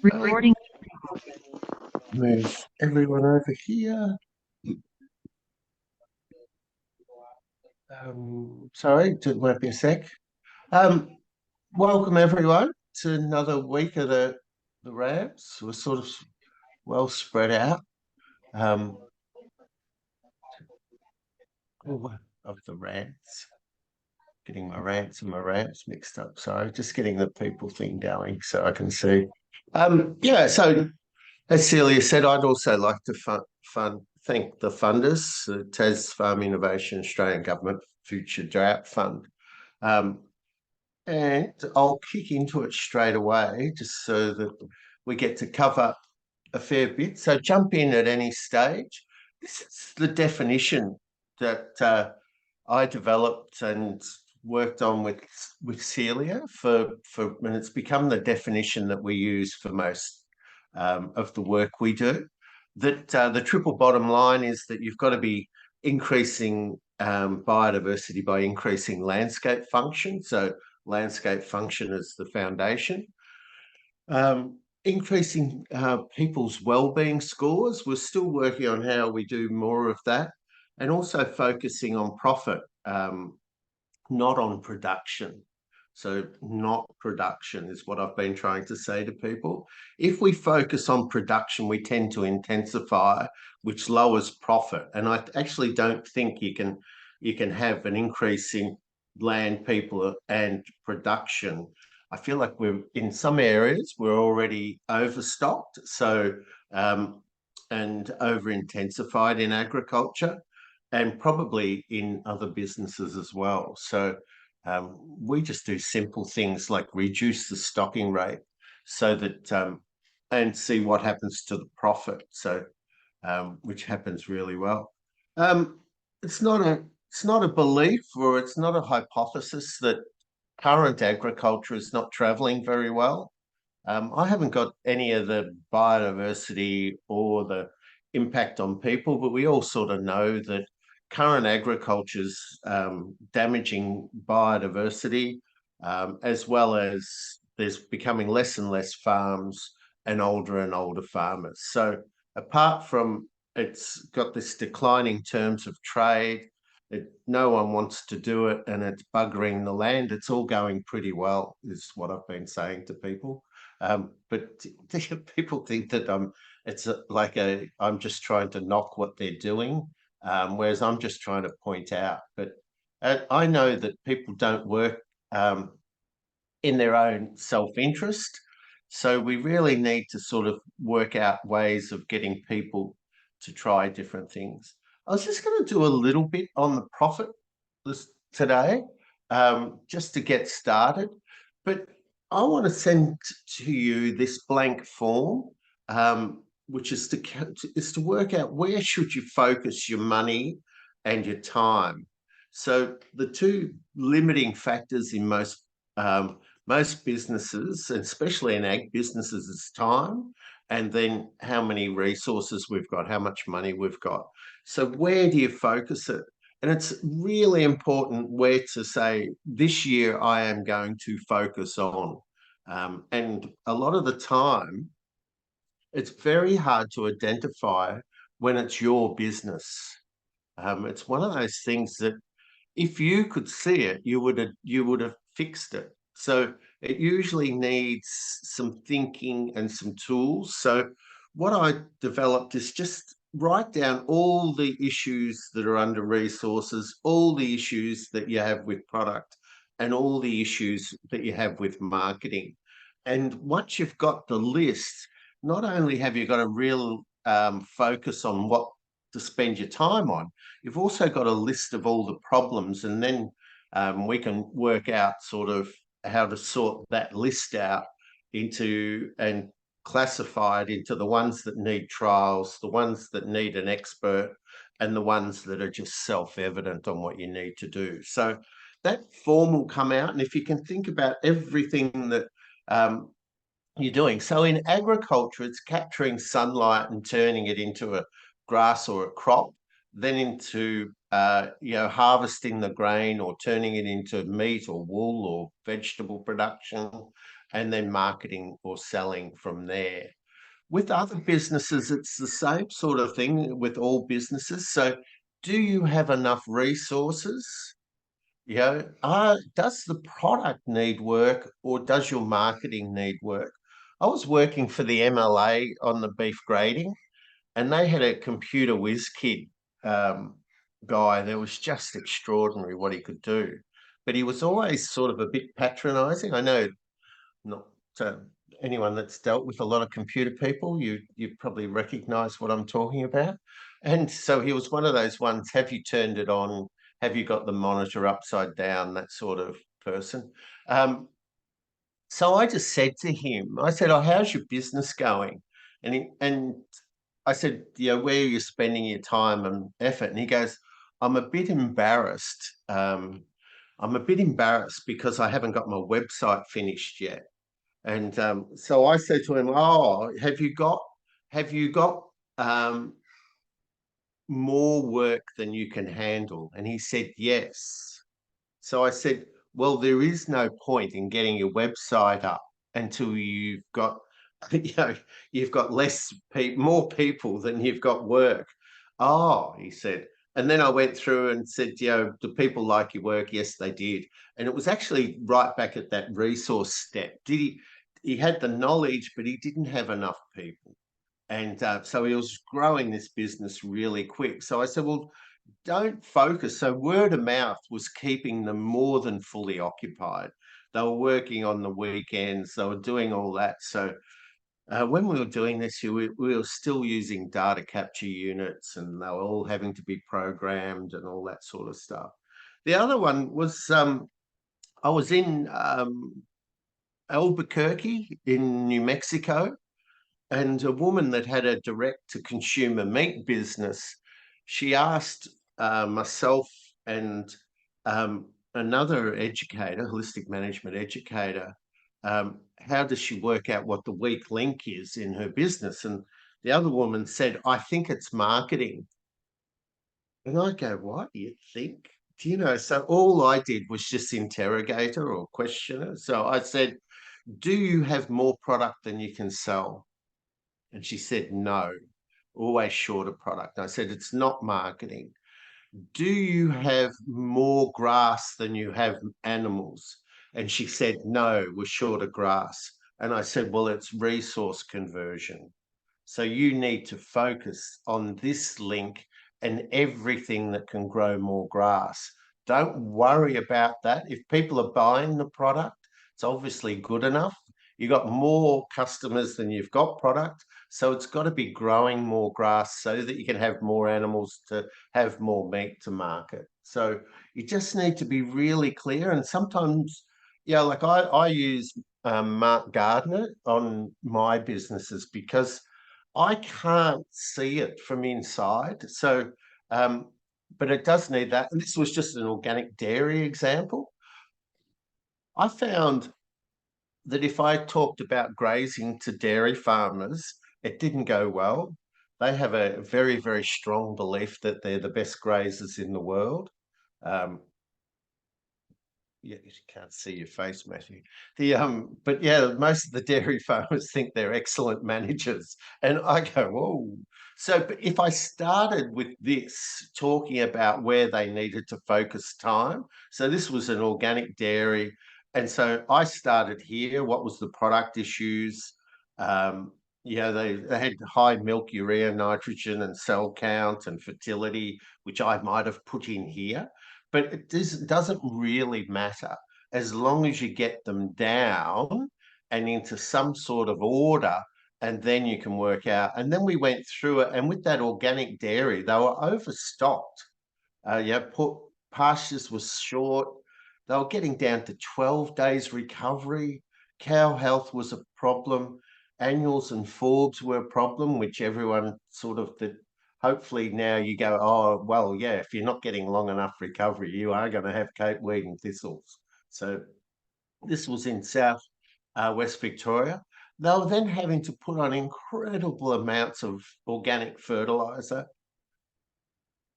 Recording. Move everyone over here. Sorry, it won't be a sec. Um, Welcome everyone to another week of the Rams. We're sort of well spread out. Um, of the rants. Getting my rants and my rants mixed up. Sorry, just getting the people thing going so I can see. Yeah, so as Celia said, I'd also like to thank the funders, the Tas Farm Innovation Australian Government Future Drought Fund. Um, and I'll kick into it straight away just so that we get to cover a fair bit. So jump in at any stage. This is the definition that I developed and worked on with Celia and it's become the definition that we use for most of the work we do. That the triple bottom line is that you've got to be increasing biodiversity by increasing landscape function. So landscape function is the foundation. Increasing people's well-being scores. We're still working on how we do more of that, and also focusing on profit, not on production. So, not production is what I've been trying to say to people. If we focus on production, we tend to intensify, which lowers profit. And I actually don't think you can have an increase in land, people, and production. I feel like we're in some areas we're already overstocked, so and over intensified in agriculture, and probably in other businesses as well. So we just do simple things like reduce the stocking rate so that and see what happens to the profit. So which happens really well. Um, it's not a belief or it's not a hypothesis that current agriculture is not travelling very well. I haven't got any of the biodiversity or the impact on people, but we all sort of know that current agriculture is damaging biodiversity, as well as there's becoming less and less farms and older farmers. So apart from it's got this declining terms of trade, no one wants to do it and it's buggering the land. It's all going pretty well, is what I've been saying to people. But people think that I'm just trying to knock what they're doing, whereas I'm just trying to point out. But I know that people don't work um, in their own self-interest. So we really need to sort of work out ways of getting people to try different things. I was just going to do a little bit on the profit today, just to get started. But I want to send to you this blank form, which is to work out where should you focus your money and your time. So the two limiting factors in most businesses, especially in ag businesses, is time, and then how many resources we've got, how much money we've got. So where do you focus it? And it's really important where to say, this year I am going to focus on. And a lot of the time, it's very hard to identify when it's your business. It's one of those things that if you could see it, you would have fixed it. So it usually needs some thinking and some tools. So what I developed is just write down all the issues that are under resources, all the issues that you have with product, and all the issues that you have with marketing. And once you've got the list, not only have you got a real focus on what to spend your time on, you've also got a list of all the problems, and then we can work out sort of how to sort that list out into and classify it into the ones that need trials, the ones that need an expert, and the ones that are just self-evident on what you need to do. So that form will come out, and if you can think about everything that you're doing. So in agriculture, it's capturing sunlight and turning it into a grass or a crop, then into harvesting the grain or turning it into meat or wool or vegetable production, and then marketing or selling from there. With other businesses, it's the same sort of thing with all businesses. So, do you have enough resources? Does the product need work or does your marketing need work? I was working for the MLA on the beef grading, and they had a computer whiz kid um, guy that was just extraordinary what he could do. But he was always sort of a bit patronizing. I know not uh, anyone that's dealt with a lot of computer people, you probably recognize what I'm talking about. And so he was one of those ones, have you turned it on? Have you got the monitor upside down? That sort of person. So I just said to him, I said, "Oh, how's your business going?" And I said, "Where are you spending your time and effort?" And he goes, "I'm a bit embarrassed. I'm a bit embarrassed because I haven't got my website finished yet." And so I said to him, "Oh, have you got um, more work than you can handle?" And he said, "Yes." So I said, "Well, there is no point in getting your website up until you've got, you know, you've got more people than you've got work." "Oh," he said. And then I went through and said, "Do people like your work?" Yes, they did. And it was actually right back at that resource step. He had the knowledge, but he didn't have enough people. And so he was growing this business really quick. So I said, "Well, don't focus." So word of mouth was keeping them more than fully occupied. They were working on the weekends, they were doing all that. So when we were doing this, we were still using data capture units, and they were all having to be programmed and all that sort of stuff. The other one was I was in Albuquerque in New Mexico, and a woman that had a direct to consumer meat business, she asked myself and another educator, holistic management educator, how does she work out what the weak link is in her business? And the other woman said, "I think it's marketing." And I go, "What do you think?" So all I did was just interrogate her or question her. So I said, "Do you have more product than you can sell?" And she said, "No, always short of product." I said, "It's not marketing." "Do you have more grass than you have animals?" And she said, "No, we're short of grass." And I said, "Well, it's resource conversion. So you need to focus on this link and everything that can grow more grass. Don't worry about that. If people are buying the product, it's obviously good enough. You've got more customers than you've got product. So it's got to be growing more grass so that you can have more animals to have more meat to market." So you just need to be really clear. And sometimes, like I use Mark Gardner on my businesses because I can't see it from inside. So, but it does need that. And this was just an organic dairy example. I found that if I talked about grazing to dairy farmers, it didn't go well. They have a very, very strong belief that they're the best grazers in the world. Um, yeah, you can't see your face, Matthew. But yeah, most of the dairy farmers think they're excellent managers, and I go, "Whoa!" So, but if I started with this, talking about where they needed to focus time, so this was an organic dairy, and so I started here. What was the product issues? They had high milk urea, nitrogen, and cell count and fertility, which I might have put in here, but it doesn't really matter as long as you get them down and into some sort of order, and then you can work out. And then we went through it, and with that organic dairy, they were overstocked. Put pastures was short. They were getting down to 12 days recovery. Cow health was a problem. Annuals and forbs were a problem, which everyone sort of that. Hopefully now you go, "Oh, well, yeah, if you're not getting long enough recovery, you are going to have cape weed and thistles." So this was in South West Victoria. They were then having to put on incredible amounts of organic fertilizer.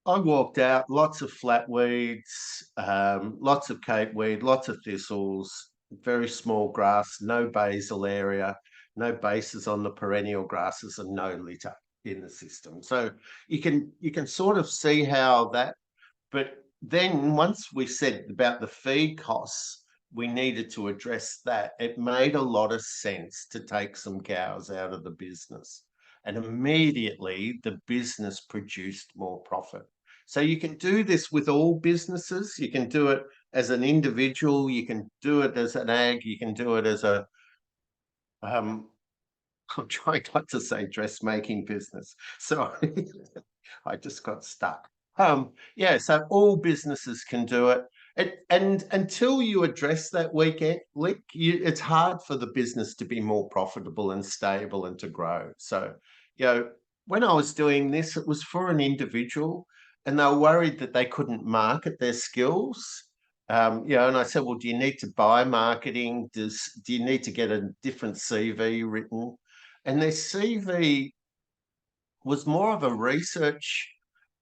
I walked out, lots of flatweeds, lots of cape weed, lots of thistles, very small grass, no basal area, no bases on the perennial grasses, and no litter in the system. So you can sort of see how that. But then once we said about the feed costs, we needed to address that. It made a lot of sense to take some cows out of the business. And immediately the business produced more profit. So you can do this with all businesses. You can do it as an individual. You can do it as an ag. You can do it as a, um, I'm trying not to say dressmaking business. Sorry, I just got stuck. Yeah, so all businesses can do it. And until you address that weekend, it's hard for the business to be more profitable and stable and to grow. So, when I was doing this, it was for an individual, and they were worried that they couldn't market their skills. And I said, well, do you need to buy marketing? Do you need to get a different CV written? And their CV was more of a research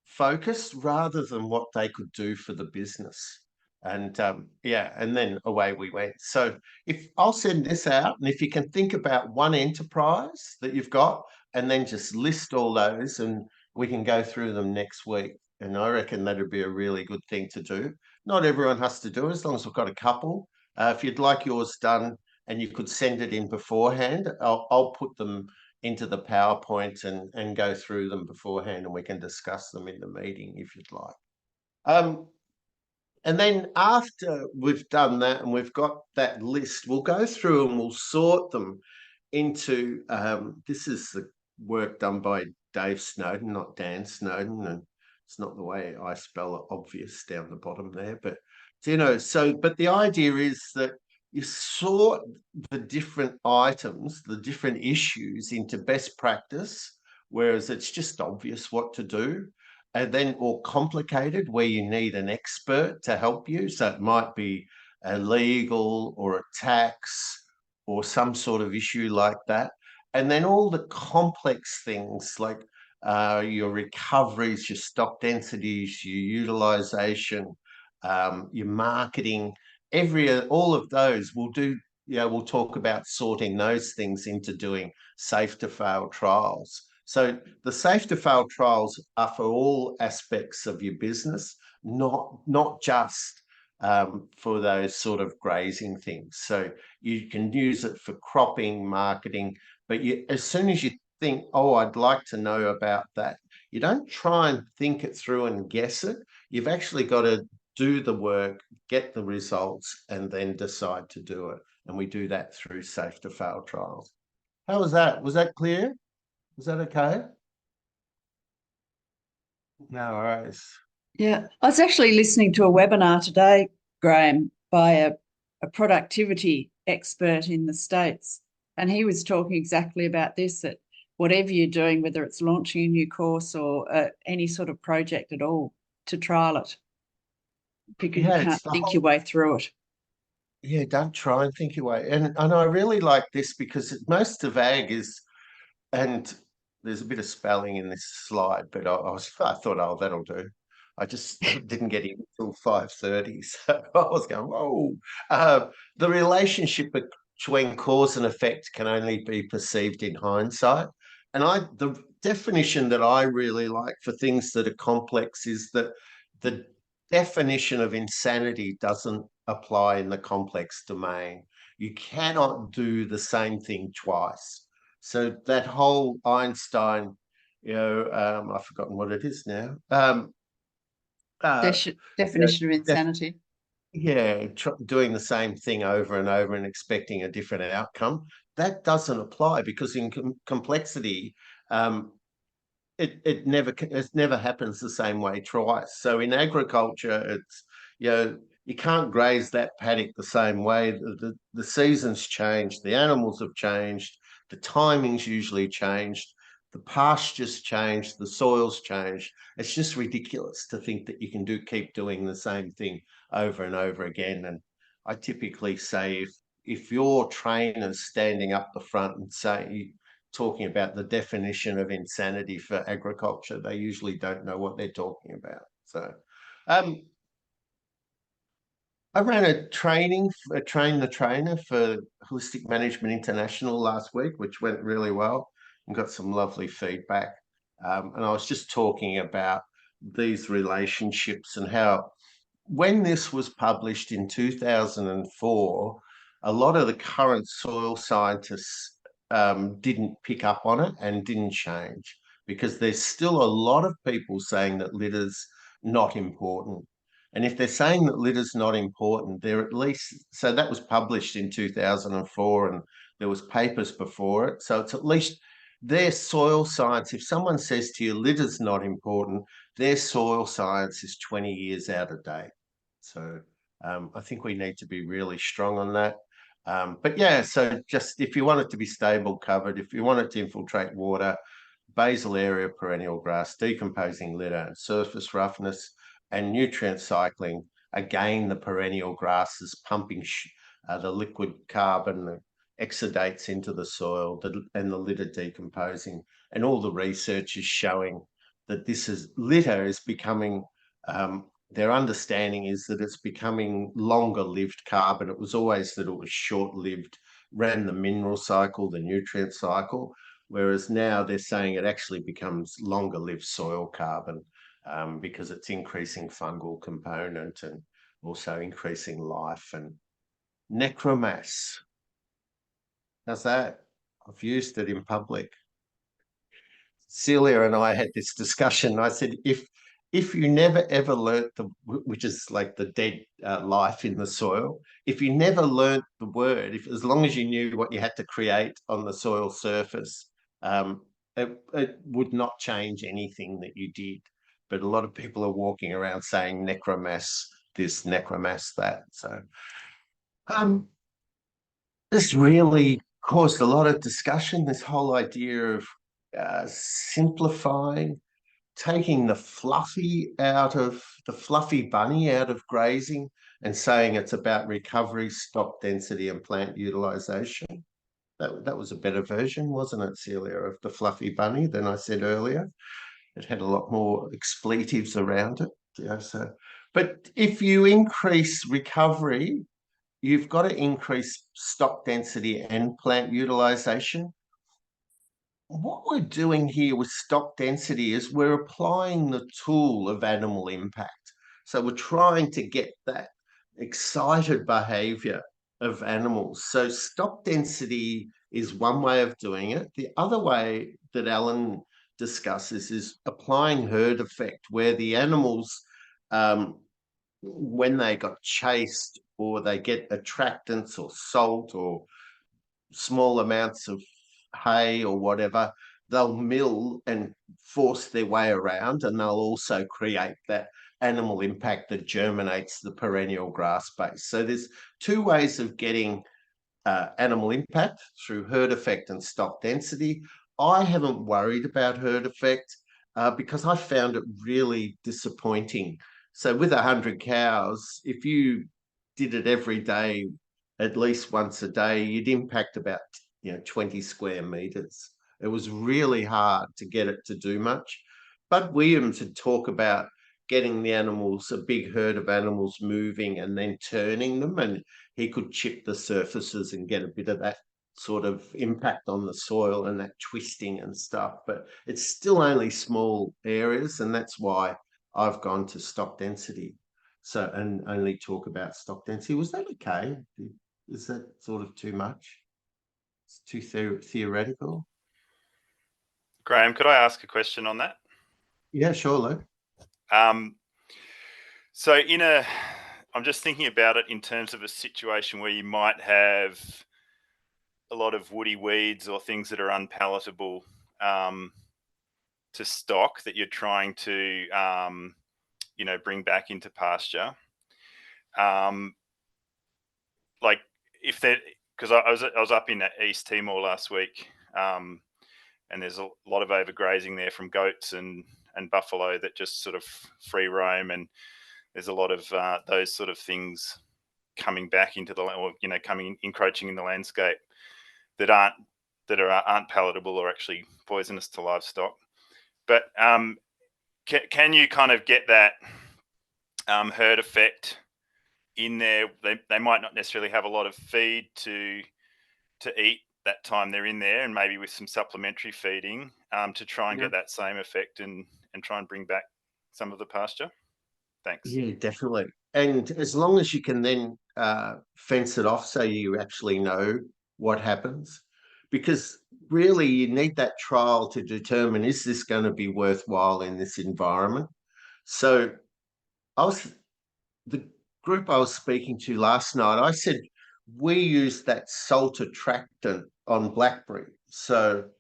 focus rather than what they could do for the business. And then away we went. So if I'll send this out, and if you can think about one enterprise that you've got, and then just list all those, and we can go through them next week. And I reckon that'd be a really good thing to do. Not everyone has to do it, as long as we've got a couple. If you'd like yours done and you could send it in beforehand, I'll put them into the PowerPoint and go through them beforehand, and we can discuss them in the meeting if you'd like. And then after we've done that and we've got that list, we'll go through and we'll sort them into, this is the work done by Dave Snowden, not Dan Snowden, and it's not the way I spell it, obvious down the bottom there, but but the idea is that you sort the different items, the different issues into best practice, whereas it's just obvious what to do, and then more complicated where you need an expert to help you. So it might be a legal or a tax or some sort of issue like that. And then all the complex things like your recoveries, your stock densities, your utilization, your marketing, all of those we'll do. We'll talk about sorting those things into doing safe to fail trials. So the safe to fail trials are for all aspects of your business, not just for those sort of grazing things. So you can use it for cropping, marketing, but as soon as you think, oh, I'd like to know about that, you don't try and think it through and guess it. You've actually got to do the work, get the results, and then decide to do it. And we do that through safe to fail trials. How was that? Was that clear? Is that okay? No worries. Yeah, I was actually listening to a webinar today, Graham, by a productivity expert in the States. And he was talking exactly about this, that whatever you're doing, whether it's launching a new course or any sort of project at all, to trial it, because you can't think your way through it. Yeah, don't try and think your way. And I really like this because most of ag is, and there's a bit of spelling in this slide, but I thought, oh, that'll do. I just didn't get in until 5:30, so I was going, whoa. The relationship between cause and effect can only be perceived in hindsight. And the definition that I really like for things that are complex is that the definition of insanity doesn't apply in the complex domain. You cannot do the same thing twice. So that whole Einstein, I've forgotten what it is now. Definition of insanity. Yeah, doing the same thing over and over and expecting a different outcome. That doesn't apply because in complexity, it never happens the same way twice. So in agriculture, it's you can't graze that paddock the same way. The seasons change, the animals have changed, the timing's usually changed, the pastures changed, the soil's changed. It's just ridiculous to think that you can keep doing the same thing over and over again. And I typically say if your trainer's standing up the front and talking about the definition of insanity for agriculture, they usually don't know what they're talking about. So, I ran a train the trainer for Holistic Management International last week, which went really well and got some lovely feedback. And I was just talking about these relationships and how when this was published in 2004, a lot of the current soil scientists didn't pick up on it and didn't change because there's still a lot of people saying that litter's not important. And if they're saying that litter's not important, they're at least, so that was published in 2004 and there was papers before it. So it's at least their soil science. If someone says to you litter's not important, their soil science is 20 years out of date. So I think we need to be really strong on that. But yeah, so just if you want it to be stable covered, if you want it to infiltrate water, basal area perennial grass, decomposing litter, surface roughness, and nutrient cycling. Again, the perennial grasses pumping the liquid carbon, the exudates into the soil, and the litter decomposing. And all the research is showing that litter is becoming, their understanding is that it's becoming longer lived carbon. It was always that it was short lived, ran the mineral cycle, the nutrient cycle, whereas now they're saying it actually becomes longer lived soil carbon because it's increasing fungal component and also increasing life. And necromass, how's that? I've used it in public. Celia and I had this discussion. I said, if you never ever learnt which is like the dead life in the soil, if you never learnt the word, if as long as you knew what you had to create on the soil surface, it would not change anything that you did. But a lot of people are walking around saying necromass this, necromass that. So this really caused a lot of discussion, this whole idea of simplifying, taking the fluffy bunny out of grazing and saying it's about recovery, stock density, and plant utilization. That was a better version, wasn't it, Celia, of the fluffy bunny than I said earlier? It had a lot more expletives around it. But if you increase recovery, you've got to increase stock density and plant utilization. What we're doing here with stock density is we're applying the tool of animal impact. So we're trying to get that excited behavior of animals. So stock density is one way of doing it. The other way that Alan discusses is applying herd effect, where the animals, when they got chased or they get attractants or salt or small amounts of hay or whatever, they'll mill and force their way around, and they'll also create that animal impact that germinates the perennial grass base. So there's two ways of getting animal impact, through herd effect and stock density. I haven't worried about herd effect because I found it really disappointing. So with 100 cows, if you did it every day, at least once a day, you'd impact about 20 square meters. It was really hard to get it to do much. Bud Williams had talked about getting the animals, a big herd of animals moving and then turning them, and he could chip the surfaces and get a bit of that sort of impact on the soil and that twisting and stuff. But it's still only small areas, and that's why I've gone to stock density. So, and only talk about stock density. Was that okay? Is that sort of too much? It's too theoretical? Graham, could I ask a question on that? Yeah, sure, Luke. So I'm just thinking about it in terms of a situation where you might have a lot of woody weeds or things that are unpalatable to stock that you're trying to, bring back into pasture. Like if that, because I was up in East Timor last week, and there's a lot of overgrazing there from goats and buffalo that just sort of free roam, and there's a lot of those sort of things coming back into the, or encroaching in the landscape that aren't palatable or actually poisonous to livestock. But can you kind of get that herd effect in there, they might not necessarily have a lot of feed to eat that time they're in there, and maybe with some supplementary feeding to try and Yeah. get that same effect and try and bring back some of the pasture. Thanks. Yeah, definitely. And as long as you can then fence it off so you actually know what happens, because really you need that trial to determine, is this going to be worthwhile in this environment? So the group I was speaking to last night, I said, we use that salt attractant on blackberry. So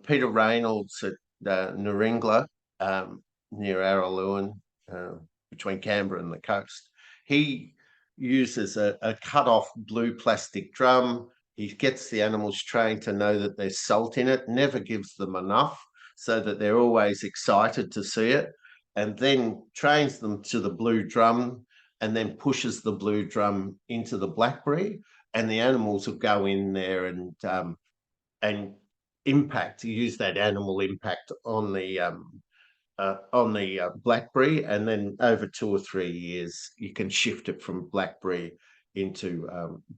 Peter Reynolds at Naringla, near Araluen, uh, between Canberra and the coast, he uses a cut-off blue plastic drum. He gets the animals trained to know that there's salt in it, never gives them enough so that they're always excited to see it, and then trains them to the blue drum and then pushes the blue drum into the blackberry, and the animals will go in there and impact, use that animal impact on the blackberry, and then over 2 or 3 years you can shift it from blackberry into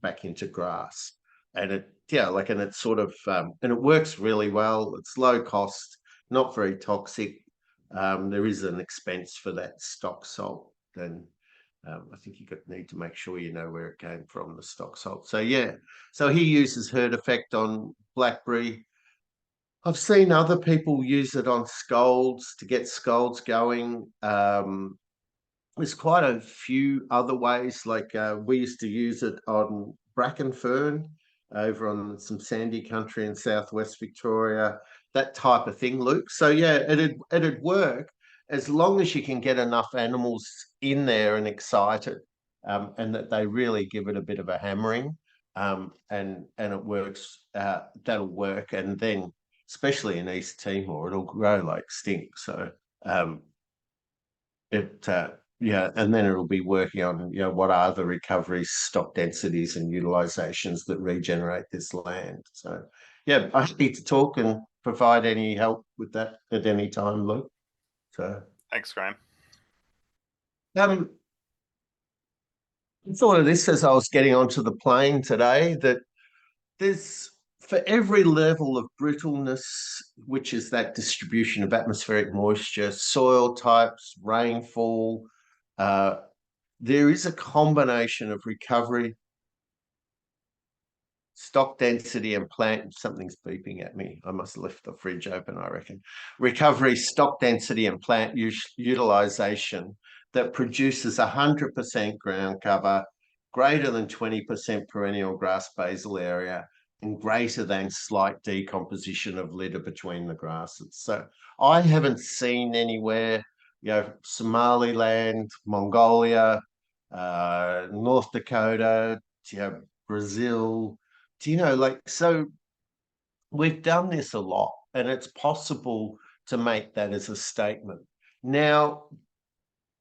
back into grass, and it's sort of and it works really well. It's low cost, not very toxic. There is an expense for that stock salt, and I think you need to make sure you know where it came from, the stock salt. So yeah, so he uses herd effect on blackberry. I've seen other people use it on scolds to get scolds going. There's quite a few other ways. Like we used to use it on bracken fern over on some sandy country in southwest Victoria, that type of thing, Luke. So yeah, it'd work as long as you can get enough animals in there and excited, and that they really give it a bit of a hammering, and it works. That'll work, and then especially in East Timor, it'll grow like stink. So um, it yeah, and then it'll be working on, what are the recovery stock densities and utilizations that regenerate this land. So yeah, I'm happy to talk and provide any help with that at any time, Luke. So Thanks, Graham. I thought of this as I was getting onto the plane today, that there's, for every level of brittleness, which is that distribution of atmospheric moisture, soil types, rainfall, there is a combination of recovery, stock density, and plant. Something's beeping at me. I must have left the fridge open, I reckon. Recovery, stock density, and plant utilization that produces 100% ground cover, greater than 20% perennial grass basal area, and greater than slight decomposition of litter between the grasses. So I haven't seen anywhere, Somaliland, Mongolia, North Dakota, Brazil, so we've done this a lot, and it's possible to make that as a statement. Now,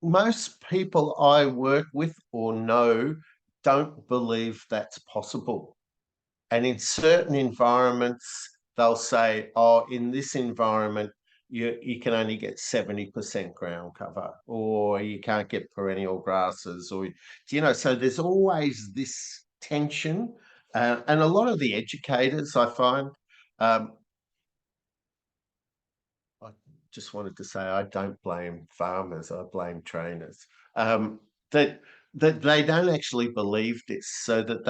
most people I work with or know don't believe that's possible. And in certain environments, they'll say, oh, in this environment, you can only get 70% ground cover, or you can't get perennial grasses, or, so there's always this tension. And a lot of the educators, I find, I just wanted to say, I don't blame farmers, I blame trainers, that they don't actually believe this, so that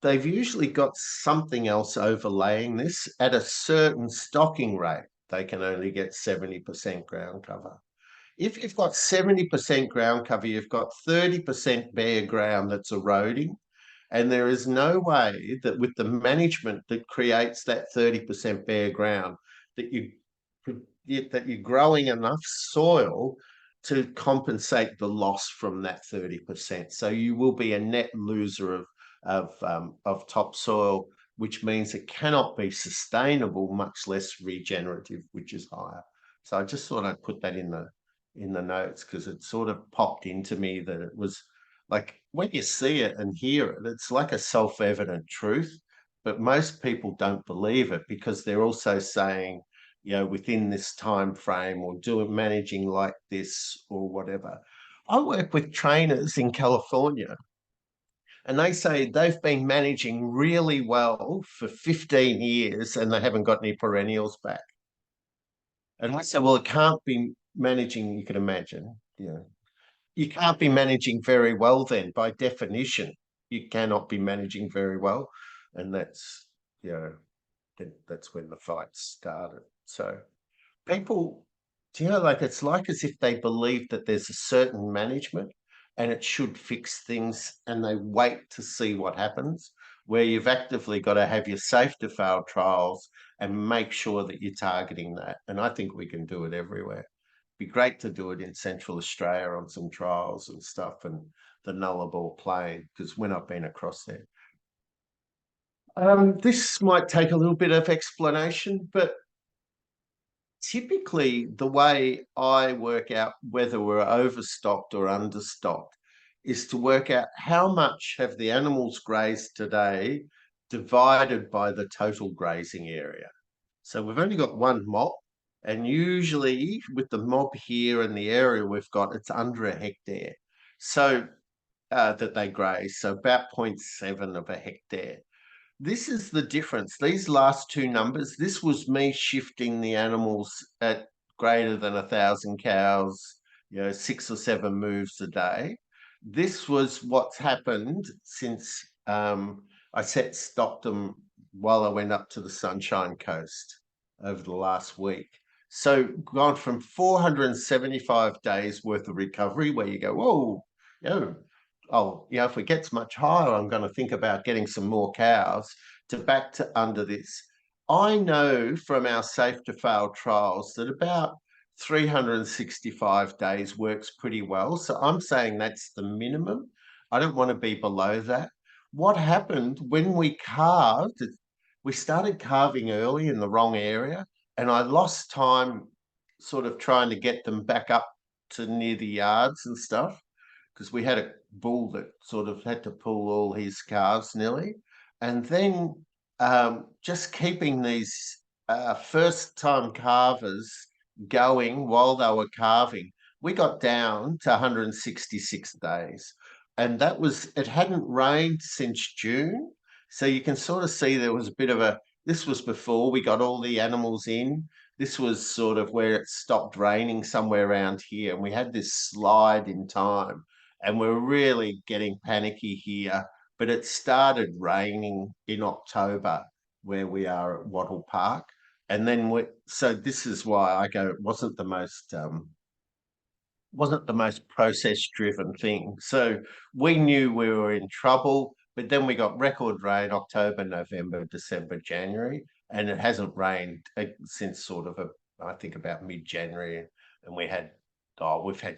they've usually got something else overlaying this. At a certain stocking rate, they can only get 70% ground cover. If you've got 70% ground cover, you've got 30% bare ground that's eroding. And there is no way that with the management that creates that 30% bare ground, that you're growing enough soil to compensate the loss from that 30%. So you will be a net loser of topsoil, which means it cannot be sustainable, much less regenerative, which is higher. So I just thought I'd put that in the notes, because it sort of popped into me that it was like, when you see it and hear it, it's like a self-evident truth, but most people don't believe it, because they're also saying, within this time frame, or managing like this or whatever. I work with trainers in California, and they say they've been managing really well for 15 years and they haven't got any perennials back. And I said, well, it can't be managing, you can imagine, you can't be managing very well then. By definition, you cannot be managing very well. And that's, that's when the fight started. So people, it's like as if they believe that there's a certain management and it should fix things and they wait to see what happens, where you've actively got to have your safe to fail trials and make sure that you're targeting that. And I think we can do it everywhere. Be great to do it in Central Australia on some trials and stuff, and the Nullarbor Plain, because when I've been across there. This might take a little bit of explanation, but typically the way I work out whether we're overstocked or understocked is to work out how much have the animals grazed today divided by the total grazing area. So we've only got one mob, and usually with the mob here and the area we've got, it's under a hectare. So that they graze, so about 0.7 of a hectare. This is the difference. These last two numbers, this was me shifting the animals at greater than 1,000 cows, 6 or 7 moves a day. This was what's happened since I stopped them while I went up to the Sunshine Coast over the last week. So gone from 475 days worth of recovery, where you go, whoa, if it gets much higher, I'm going to think about getting some more cows, to back to under this. I know from our safe to fail trials that about 365 days works pretty well. So I'm saying that's the minimum. I don't want to be below that. What happened when we calved, we started calving early in the wrong area, and I lost time sort of trying to get them back up to near the yards and stuff, because we had a bull that sort of had to pull all his calves nearly. And then just keeping these first-time calvers going while they were calving, we got down to 166 days. And that was, it hadn't rained since June. So you can sort of see there was a bit of this was before we got all the animals in. This was sort of where it stopped raining somewhere around here. And we had this slide in time. And we're really getting panicky here. But it started raining in October where we are at Wattle Park. And then so this is why I go, it wasn't the most process-driven thing. So we knew we were in trouble, but then we got record rain October, November, December, January, and it hasn't rained since sort of I think about mid-January, and we've had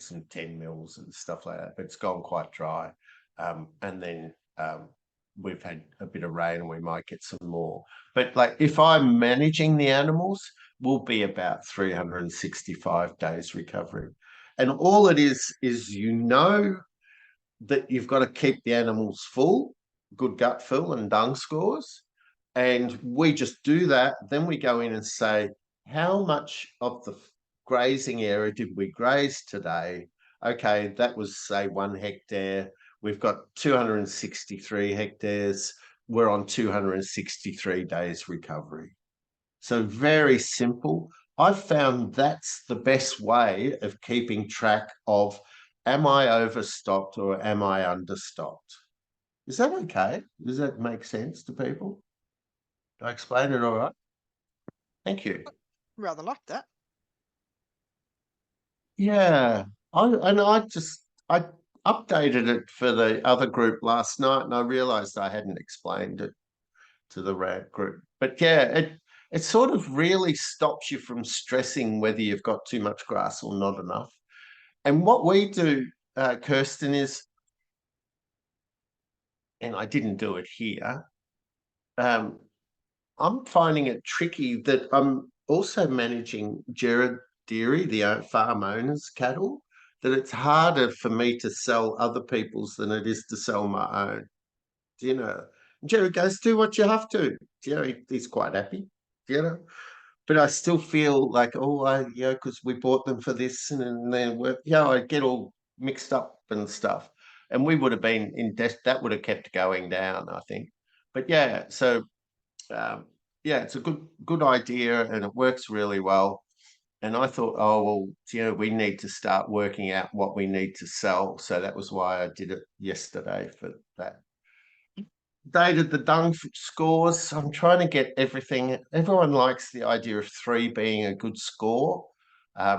some 10 mils and stuff like that, but it's gone quite dry. And then we've had a bit of rain and we might get some more. But like if I'm managing the animals, we'll be about 365 days recovery. And all it is that you've got to keep the animals full, good gut fill and dung scores. And we just do that. Then we go in and say, how much of the grazing area did we graze today? Okay, that was, say, 1 hectare. We've got 263 hectares. We're on 263 days recovery. So very simple. I've found that's the best way of keeping track of, am I overstocked or am I understocked? Is that okay? Does that make sense to people? Did I explain it all right? Thank you. Rather like that. Yeah. I updated it for the other group last night, and I realized I hadn't explained it to the RAD group. But yeah, it sort of really stops you from stressing whether you've got too much grass or not enough. And what we do, Kirsten, is, and I didn't do it here, I'm finding it tricky that I'm also managing Gerard Dairy, the farm owners' cattle, that it's harder for me to sell other people's than it is to sell my own. Gerard goes, do what you have to. He's quite happy, But I still feel like, because we bought them for this, and then I get all mixed up and stuff. And we would have been in that would have kept going down, I think. But yeah, so yeah, it's a good idea and it works really well. And I thought, oh well, we need to start working out what we need to sell. So that was why I did it yesterday for that. Dated the dung scores. I'm trying to get everything. Everyone likes the idea of 3 being a good score.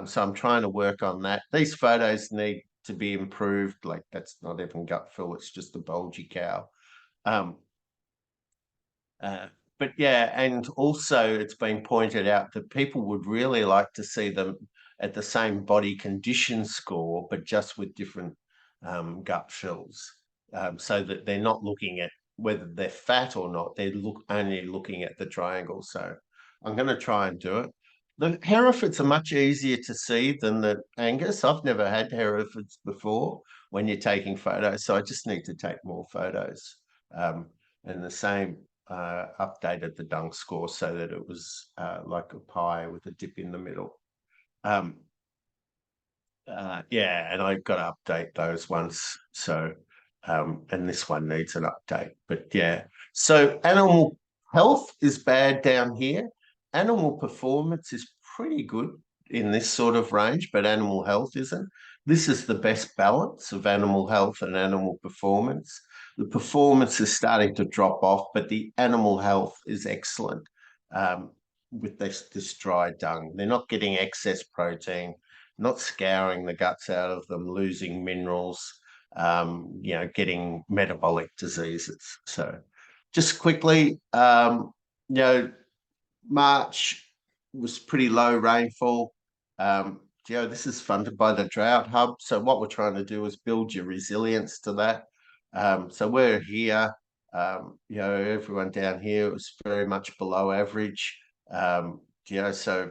So I'm trying to work on that. These photos need to be improved. Like that's not even gut fill, it's just a bulgy cow. Um, but yeah, and also it's been pointed out that people would really like to see them at the same body condition score, but just with different gut fills, so that they're not looking at whether they're fat or not. They're only looking at the triangle. So I'm going to try and do it. The Herefords are much easier to see than the Angus. I've never had Herefords before when you're taking photos, so I just need to take more photos. And the same updated the dung score so that it was like a pie with a dip in the middle. Yeah, and I've got to update those ones. So, and this one needs an update. But yeah, so animal health is bad down here. Animal performance is pretty good in this sort of range, but animal health isn't. This is the best balance of animal health and animal performance. The performance is starting to drop off, but the animal health is excellent with this dry dung. They're not getting excess protein, not scouring the guts out of them, losing minerals, getting metabolic diseases. So just quickly, March was pretty low rainfall. This is funded by the Drought Hub. So what we're trying to do is build your resilience to that. So we're here, everyone down here was very much below average, so,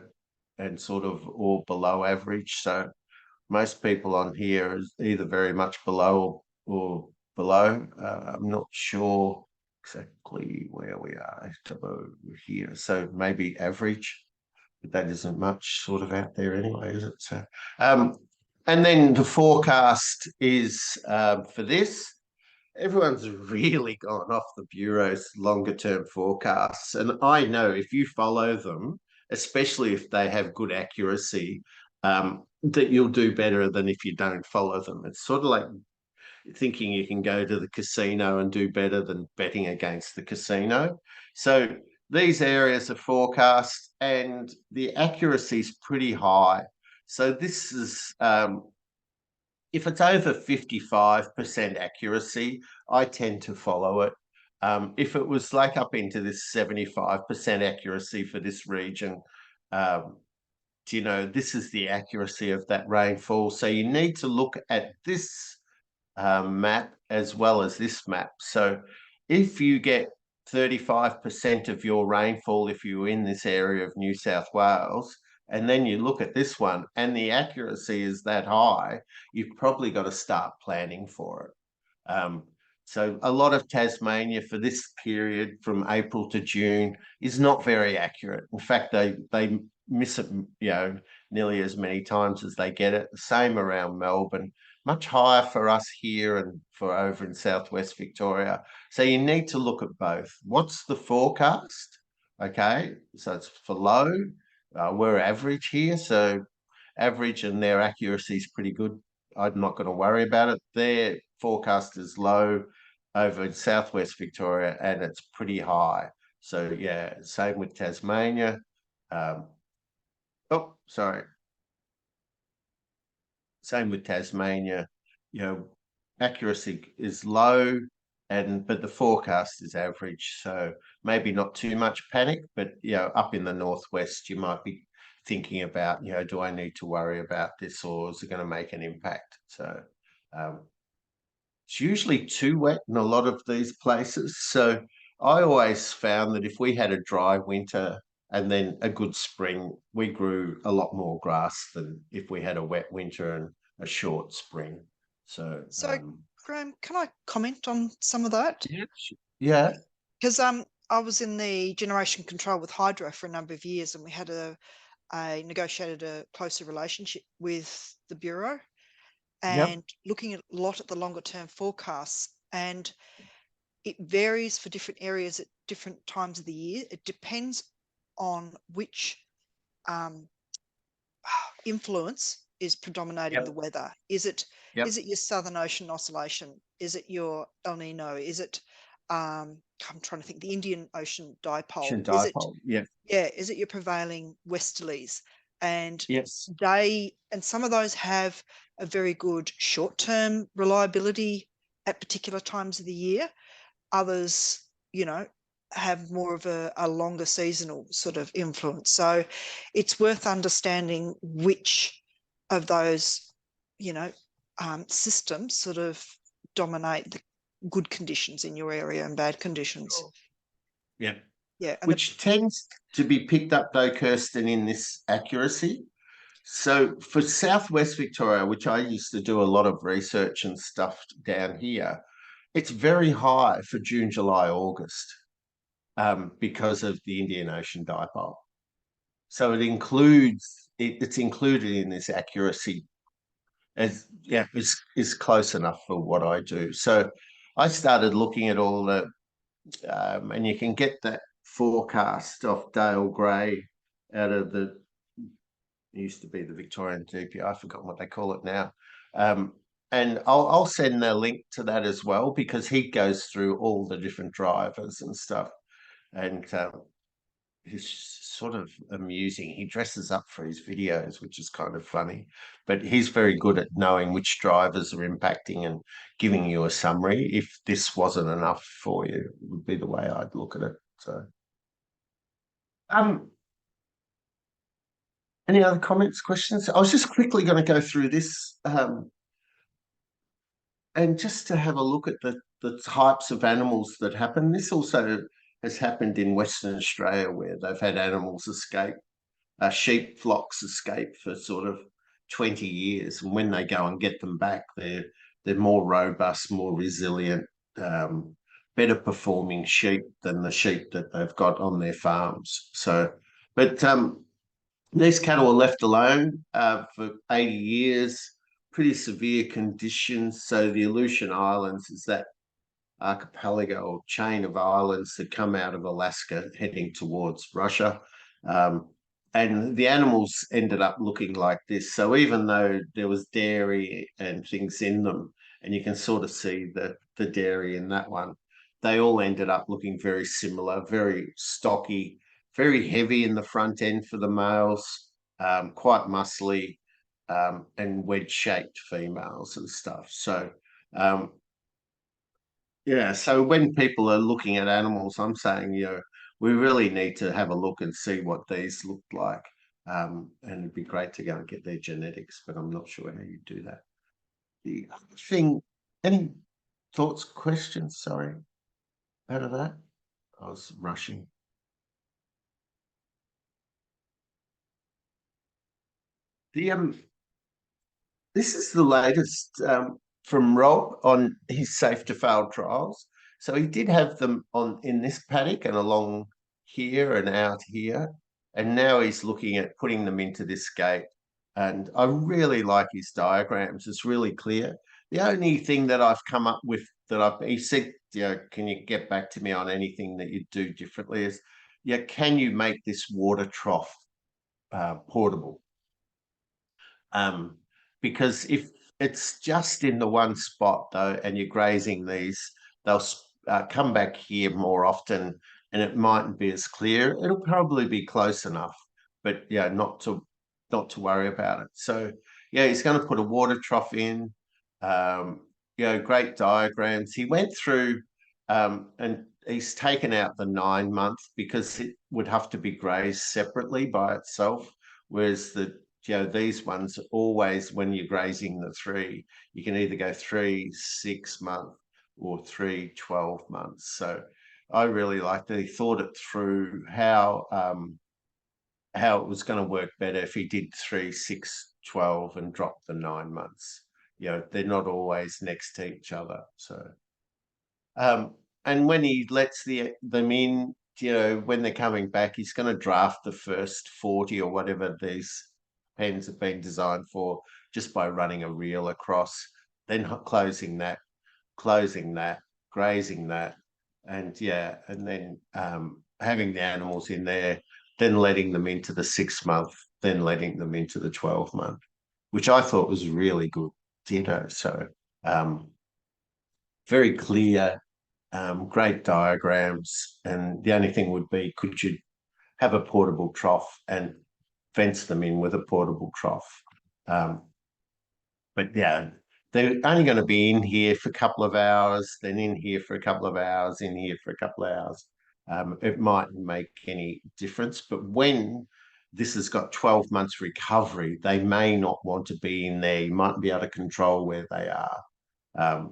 and sort of all below average. So most people on here is either very much below or below. I'm not sure exactly where we are here. So maybe average, but that isn't much sort of out there anyway, is it? So, and then the forecast is for this. Everyone's really gone off the Bureau's longer term forecasts. And I know if you follow them, especially if they have good accuracy, that you'll do better than if you don't follow them. It's sort of like thinking you can go to the casino and do better than betting against the casino. So these areas are forecast and the accuracy is pretty high. So this is if it's over 55% accuracy, I tend to follow it. If it was like up into this 75% accuracy for this region, this is the accuracy of that rainfall. So you need to look at this map as well as this map. So if you get 35% of your rainfall, if you're in this area of New South Wales, and then you look at this one and the accuracy is that high, you've probably got to start planning for it. So a lot of Tasmania for this period from April to June is not very accurate. In fact, they miss it, nearly as many times as they get it. The same around Melbourne, much higher for us here and for over in southwest Victoria. So you need to look at both. What's the forecast? Okay, so it's for low. We're average here, so average and their accuracy is pretty good. I'm not going to worry about it. Their forecast is low over in southwest Victoria and it's pretty high. So yeah, same with Tasmania. Same with Tasmania. Accuracy is low, but the forecast is average. So maybe not too much panic, but up in the northwest, you might be thinking about, do I need to worry about this or is it going to make an impact? So it's usually too wet in a lot of these places. So I always found that if we had a dry winter and then a good spring, we grew a lot more grass than if we had a wet winter and a short spring. So, Graham, can I comment on some of that? Yeah. Because I was in the generation control with Hydro for a number of years, and we had negotiated a closer relationship with the Bureau. and looking at a lot at the longer term forecasts, and it varies for different areas at different times of the year. It depends on which influence is predominating the weather. Is it your Southern Ocean oscillation? Is it your El Nino? Is it I'm trying to think, the Indian Ocean dipole? Is it your prevailing westerlies? And some of those have a very good short-term reliability at particular times of the year. Others, have more of a longer seasonal sort of influence. So it's worth understanding which of those, systems sort of dominate the good conditions in your area and bad conditions. Yeah. Yeah. Which tends to be picked up though, Kirsten, in this accuracy. So for Southwest Victoria, which I used to do a lot of research and stuff down here, it's very high for June, July, August because of the Indian Ocean dipole. So it's included in this accuracy as is close enough for what I do. So I started looking at all the and you can get that forecast of Dale Gray out of it used to be the Victorian DPI. I've forgotten what they call it now. And I'll send a link to that as well, because he goes through all the different drivers and stuff. And he's sort of amusing. He dresses up for his videos, which is kind of funny. But he's very good at knowing which drivers are impacting and giving you a summary. If this wasn't enough for you, would be the way I'd look at it. So, any other comments, questions? I was just quickly going to go through this and just to have a look at the types of animals that happen. This also has happened in Western Australia, where they've had animals escape, sheep flocks escape for sort of 20 years. And when they go and get them back, they're more robust, more resilient, better performing sheep than the sheep that they've got on their farms. So, but these cattle are left alone for 80 years, pretty severe conditions. So the Aleutian Islands is that archipelago or chain of islands that come out of Alaska heading towards Russia. And the animals ended up looking like this. So even though there was dairy and things in them, and you can sort of see the dairy in that one, they all ended up looking very similar, very stocky, very heavy in the front end for the males, quite muscly, and wedge-shaped females and stuff. So, so when people are looking at animals, I'm saying, we really need to have a look and see what these look like. And it'd be great to go and get their genetics, but I'm not sure how you do that. The other thing, any thoughts, questions, sorry, out of that? I was rushing. This is the latest from Rob on his safe to fail trials. So he did have them in this paddock and along here and out here, and now he's looking at putting them into this gate. And I really like his diagrams. It's really clear. The only thing that I've come up with he said, can you get back to me on anything that you do differently, is, can you make this water trough portable? Because if it's just in the one spot though, and you're grazing these, they'll come back here more often, and it mightn't be as clear. It'll probably be close enough, but not to worry about it. So he's going to put a water trough in. Great diagrams. He went through and he's taken out the 9 month because it would have to be grazed separately by itself, whereas these ones always, when you're grazing the 3, you can either go 3 6 month or 3 12 months. So I really liked that he thought it through how it was going to work better if he did 3 6 12 and dropped the 9 months. They're not always next to each other. So and when he lets them in, when they're coming back, he's going to draft the first 40 or whatever these pens have been designed for just by running a reel across, then closing that, grazing that, and then having the animals in there, then letting them into the 6 month, then letting them into the 12 month, which I thought was really good, so very clear, great diagrams. And the only thing would be, could you have a portable trough and fence them in with a portable trough? But yeah, they're only going to be in here for a couple of hours, then in here for a couple of hours, in here for a couple of hours. It mightn't make any difference, but when this has got 12 months recovery, they may not want to be in there. You might be able to control where they are.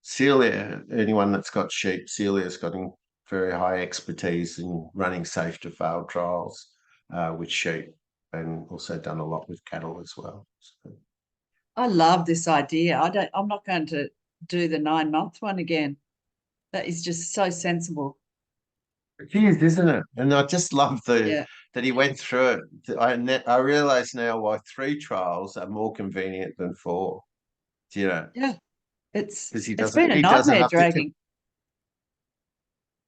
Celia, anyone that's got sheep, Celia's got very high expertise in running safe to fail trials with sheep, and also done a lot with cattle as well. So. I love this idea. I'm not going to do the 9-month one again. That is just so sensible. It is, isn't it? And I just love that he went through it. I realise now why 3 trials are more convenient than 4. Yeah, it's been a nightmare dragging.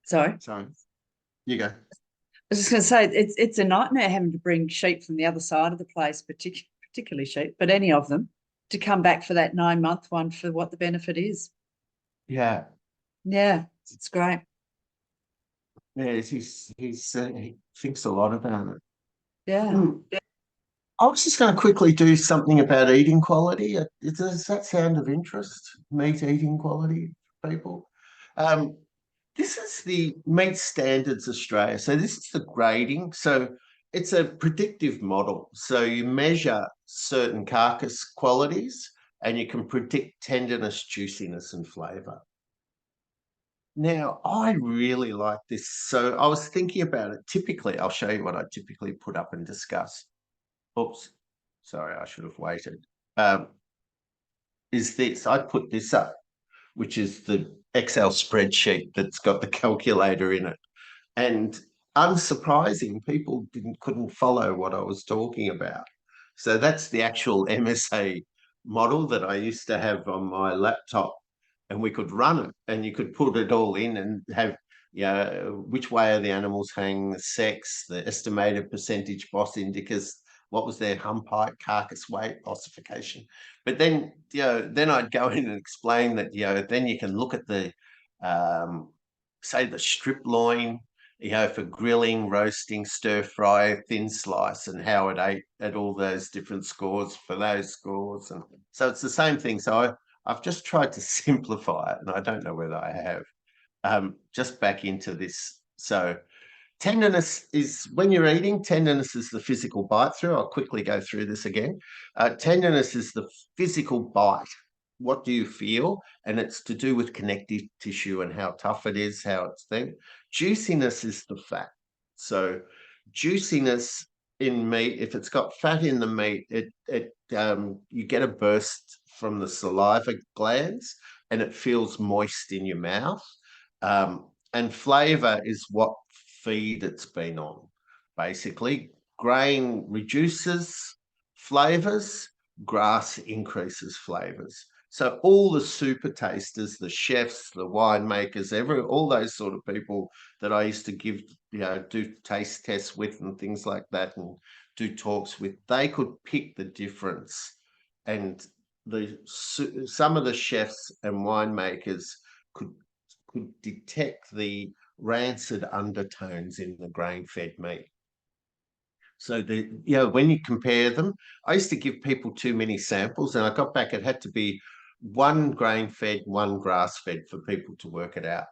Sorry, you go. I was just going to say it's a nightmare having to bring sheep from the other side of the place, particularly sheep, but any of them, to come back for that 9-month one for what the benefit is. Yeah, it's great. Yeah, he thinks a lot about it. Yeah. I was just going to quickly do something about eating quality. Does that sound of interest? Meat eating quality, people. This is the Meat Standards Australia. So this is the grading. So it's a predictive model. So you measure certain carcass qualities and you can predict tenderness, juiciness, and flavour. Now, I really like this. So I was thinking about it. Typically, I'll show you what I typically put up and discuss. Oops, sorry, I should have waited. Is this, I put this up, which is the Excel spreadsheet that's got the calculator in it. And unsurprising, people couldn't follow what I was talking about. So that's the actual MSA model that I used to have on my laptop, and we could run it, and you could put it all in and have, which way are the animals hanging, the sex, the estimated percentage BOS indicators, what was their hump height, carcass weight, ossification. But then, then I'd go in and explain that, then you can look at the, say, the strip loin, for grilling, roasting, stir fry, thin slice, and how it ate at all those different scores for those scores. And so it's the same thing. So I've just tried to simplify it, and I don't know whether I have, just back into this. So tenderness is, when you're eating, tenderness is the physical bite through. I'll quickly go through this again. Tenderness is the physical bite. What do you feel? And it's to do with connective tissue and how tough it is, how it's there. Juiciness is the fat. So juiciness in meat, if it's got fat in the meat, you get a burst from the saliva glands and it feels moist in your mouth. And flavour is what feed it's been on. Basically, grain reduces flavours, grass increases flavours. So all the super tasters, the chefs, the winemakers, all those sort of people that I used to give, do taste tests with and things like that, and do talks with, they could pick the difference. And some of the chefs and winemakers could detect the rancid undertones in the grain-fed meat. So when you compare them, I used to give people too many samples, and I got back, it had to be 1 grain-fed, 1 grass-fed for people to work it out.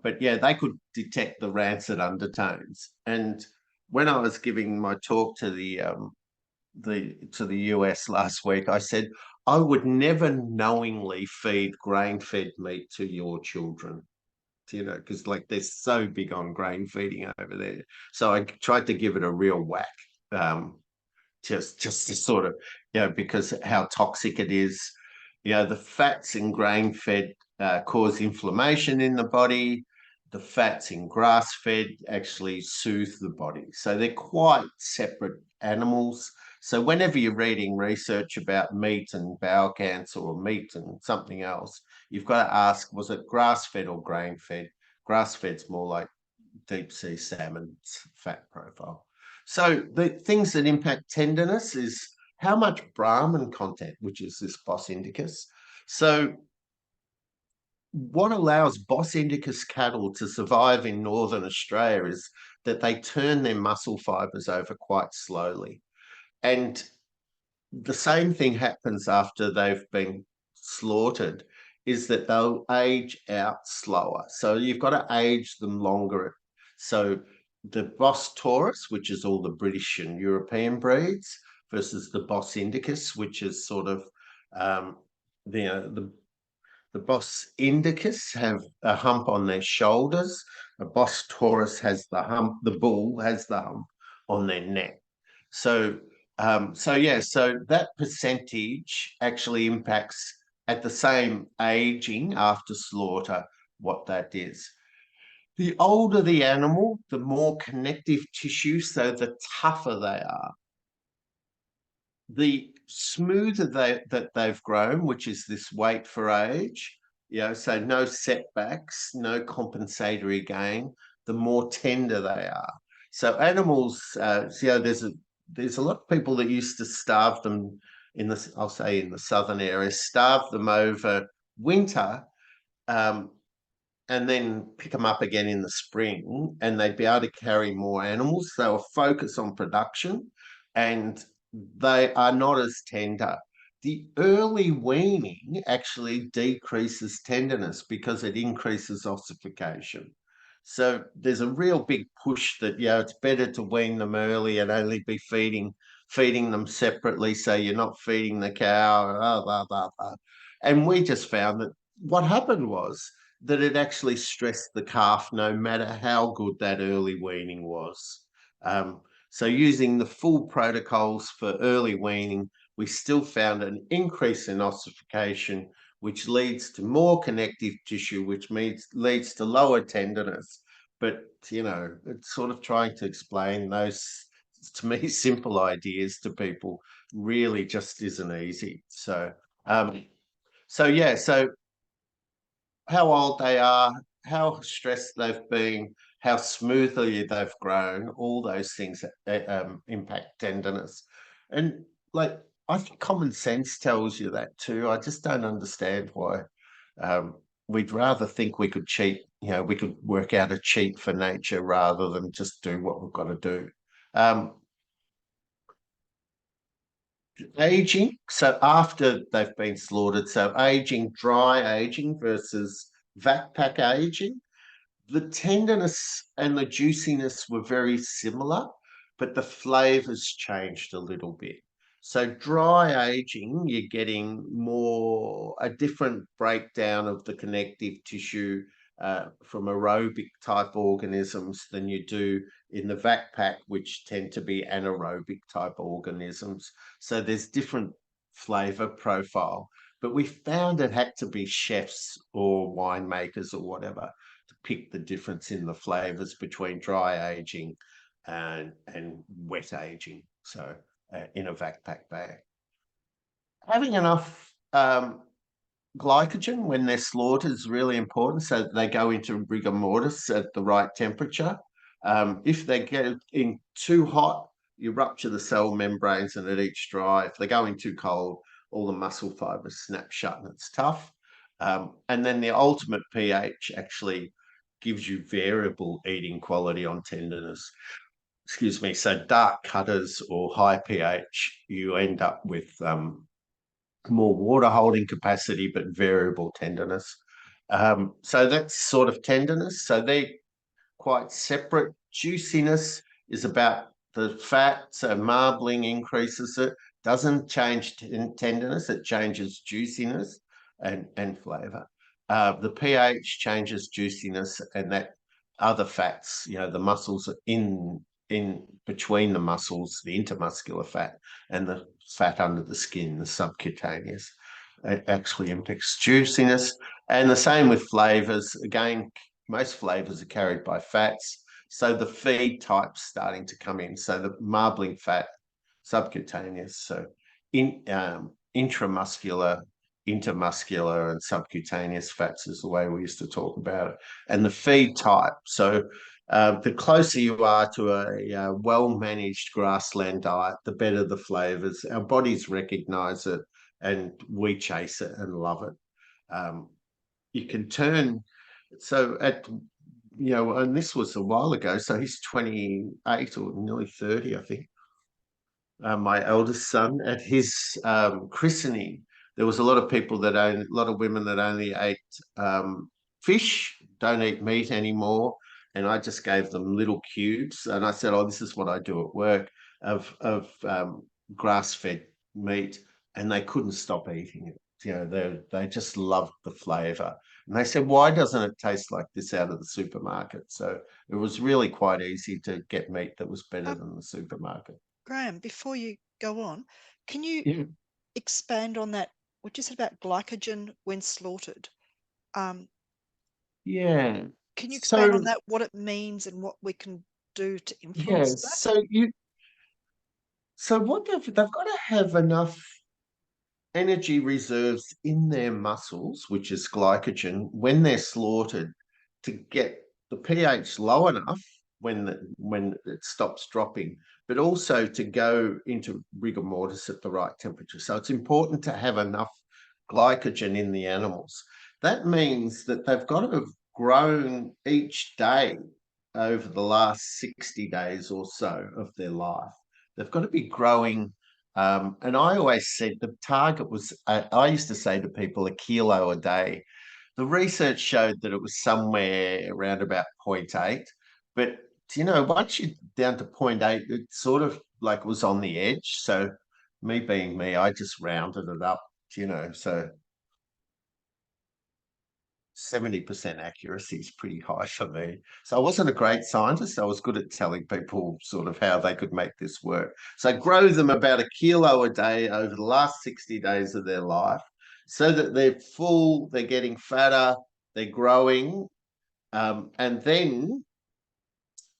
But they could detect the rancid undertones. And when I was giving my talk to the US last week, I said, I would never knowingly feed grain-fed meat to your children, because they're so big on grain feeding over there. So I tried to give it a real whack, just to sort of, because how toxic it is. The fats in grain-fed cause inflammation in the body. The fats in grass-fed actually soothe the body. So they're quite separate animals. So whenever you're reading research about meat and bowel cancer or meat and something else, you've got to ask, was it grass-fed or grain-fed? Grass-fed's more like deep sea salmon fat profile. So the things that impact tenderness is how much Brahman content, which is this Bos indicus. So what allows Bos indicus cattle to survive in northern Australia is that they turn their muscle fibers over quite slowly. And the same thing happens after they've been slaughtered, is that they'll age out slower. So you've got to age them longer. So the Bos taurus, which is all the British and European breeds, versus the Bos indicus, which is sort of the Bos indicus have a hump on their shoulders. The Bos taurus has the hump. The bull has the hump on their neck. So that percentage actually impacts at the same aging after slaughter what that is. The older the animal, the more connective tissue, so the tougher they are. The smoother that they've grown, which is this weight for age, so no setbacks, no compensatory gain, the more tender they are. So animals, there's a lot of people that used to starve them in the southern areas, starve them over winter, and then pick them up again in the spring, and they'd be able to carry more animals. They will focus on production, and they are not as tender. The early weaning actually decreases tenderness because it increases ossification. So there's a real big push that, it's better to wean them early and only be feeding them separately, so you're not feeding the cow, blah, blah, blah, blah. And we just found that what happened was that it actually stressed the calf no matter how good that early weaning was. So using the full protocols for early weaning, we still found an increase in ossification, which leads to more connective tissue, which leads to lower tenderness. But, it's sort of trying to explain those, to me, simple ideas to people really just isn't easy. So how old they are, how stressed they've been, how smoothly they've grown, all those things impact tenderness. And I think common sense tells you that too. I just don't understand why we'd rather think we could cheat, we could work out a cheat for nature rather than just do what we've got to do. Aging, so after they've been slaughtered, so aging, dry aging versus vac pack aging, the tenderness and the juiciness were very similar, but the flavors changed a little bit. So dry aging, you're getting a different breakdown of the connective tissue from aerobic type organisms than you do in the vac pack, which tend to be anaerobic type organisms. So there's different flavor profile, but we found it had to be chefs or winemakers or whatever to pick the difference in the flavors between dry aging and wet aging. So in a vac pack bag, having enough glycogen when they're slaughtered is really important, so that they go into rigor mortis at the right temperature. If they get in too hot, you rupture the cell membranes and it eats dry. If they go in too cold, all the muscle fibers snap shut and it's tough. And then the ultimate pH actually gives you variable eating quality on tenderness. Excuse me. So dark cutters or high pH, you end up with more water holding capacity, but variable tenderness. So that's sort of tenderness. So they're quite separate. Juiciness is about the fat. So marbling increases it, doesn't change tenderness, it changes juiciness and flavor. The pH changes juiciness, and that other fats, the muscles in between the muscles, the intermuscular fat and the fat under the skin, the subcutaneous, it actually impacts juiciness. And the same with flavors. Again, most flavors are carried by fats. So the feed type's starting to come in. So the marbling fat subcutaneous. So intramuscular, intermuscular, and subcutaneous fats is the way we used to talk about it. And the feed type. So the closer you are to a well-managed grassland diet, the better the flavors. Our bodies recognize it, and we chase it and love it. You can turn, so at, you know, and this was a while ago, so he's 28 or nearly 30, I think. My eldest son, at his christening, there was a lot of people that a lot of women that only ate fish, don't eat meat anymore. And I just gave them little cubes, and I said, "Oh, this is what I do at work of grass-fed meat," and they couldn't stop eating it. You know, they just loved the flavour, and they said, "Why doesn't it taste like this out of the supermarket?" So it was really quite easy to get meat that was better than the supermarket. Graham, before you go on, can you Yeah. expand on that? What you said about glycogen when slaughtered? Yeah. Can you expand on So that? What it means and what we can do to yeah, influence that? so what they've got to have enough energy reserves in their muscles, which is glycogen, when they're slaughtered, to get the pH low enough when it stops dropping, but also to go into rigor mortis at the right temperature. So it's important to have enough glycogen in the animals. That means that they've got to have grown each day over the last 60 days or so of their life. They've got to be growing. And I always said the target was, I used to say to people, a kilo a day. The research showed that it was somewhere around about 0.8. But, you know, once you're down to 0.8, it sort of like was on the edge. So me being me, I just rounded it up, you know, so 70% accuracy is pretty high for me. So I wasn't a great scientist. I was good at telling people sort of how they could make this work. So grow them about a kilo a day over the last 60 days of their life so that they're full, they're getting fatter, they're growing. And then,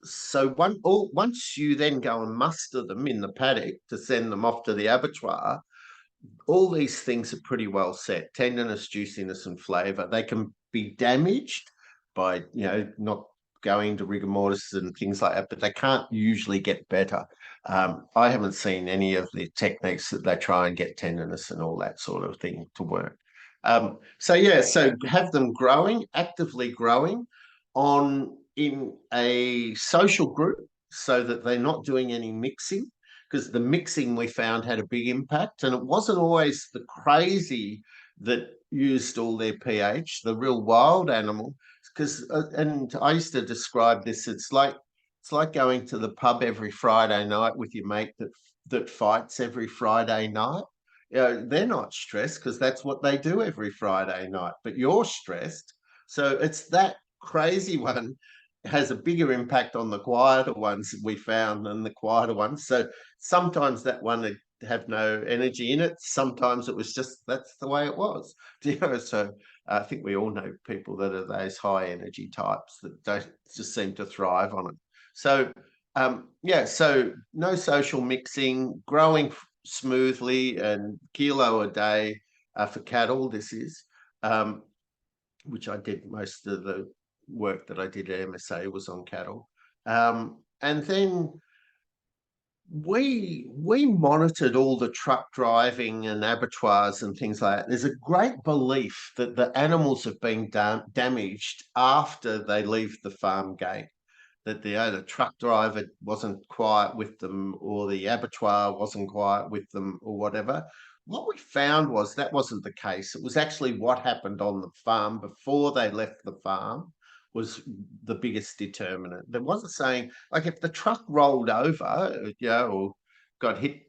so once you then go and muster them in the paddock to send them off to the abattoir, all these things are pretty well set: tenderness, juiciness, and flavor. They can be damaged by, you know, not going to rigor mortis and things like that, but they can't usually get better. I haven't seen any of the techniques that they try and get tenderness and all that sort of thing to work. So yeah, so have them growing, actively growing in a social group so that they're not doing any mixing, because the mixing we found had a big impact, and it wasn't always the crazy that used all their pH, the real wild animal. Because and I used to describe this, it's like going to the pub every Friday night with your mate that fights every Friday night. You know, they're not stressed because that's what they do every Friday night, but you're stressed. So it's that crazy one has a bigger impact on the quieter ones we found than the quieter ones. So sometimes that one would have no energy in it. Sometimes it was just, that's the way it was. You know, so I think we all know people that are those high energy types that don't just seem to thrive on it. So yeah, so no social mixing, growing smoothly, and kilo a day for cattle. This is which I did most of the work that I did at MSA was on cattle. And then we monitored all the truck driving and abattoirs and things like that. There's a great belief that the animals have been damaged after they leave the farm gate, that the truck driver wasn't quiet with them, or the abattoir wasn't quiet with them, or whatever. What we found was that wasn't the case. It was actually what happened on the farm before they left the farm was the biggest determinant. There wasn't saying, like, if the truck rolled over, you know, or got hit,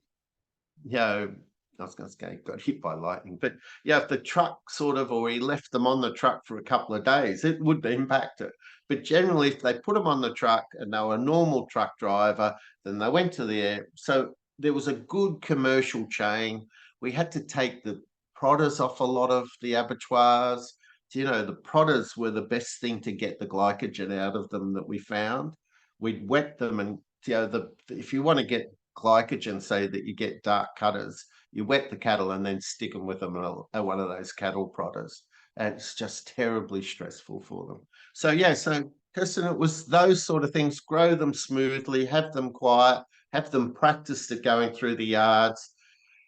you know, I was going to say got hit by lightning, but yeah, if the truck sort of, or he left them on the truck for a couple of days, it would impact it. But generally, if they put them on the truck and they were a normal truck driver, then they went to the air. So there was a good commercial chain. We had to take the prodders off a lot of the abattoirs. You know, the prodders were the best thing to get the glycogen out of them that we found. We'd wet them, and, you know, if you want to get glycogen so that you get dark cutters. You wet the cattle and then stick them with them at one of those cattle prodders. And it's just terribly stressful for them. So, yeah, so Kirsten, it was those sort of things. Grow them smoothly, have them quiet, have them practice at going through the yards.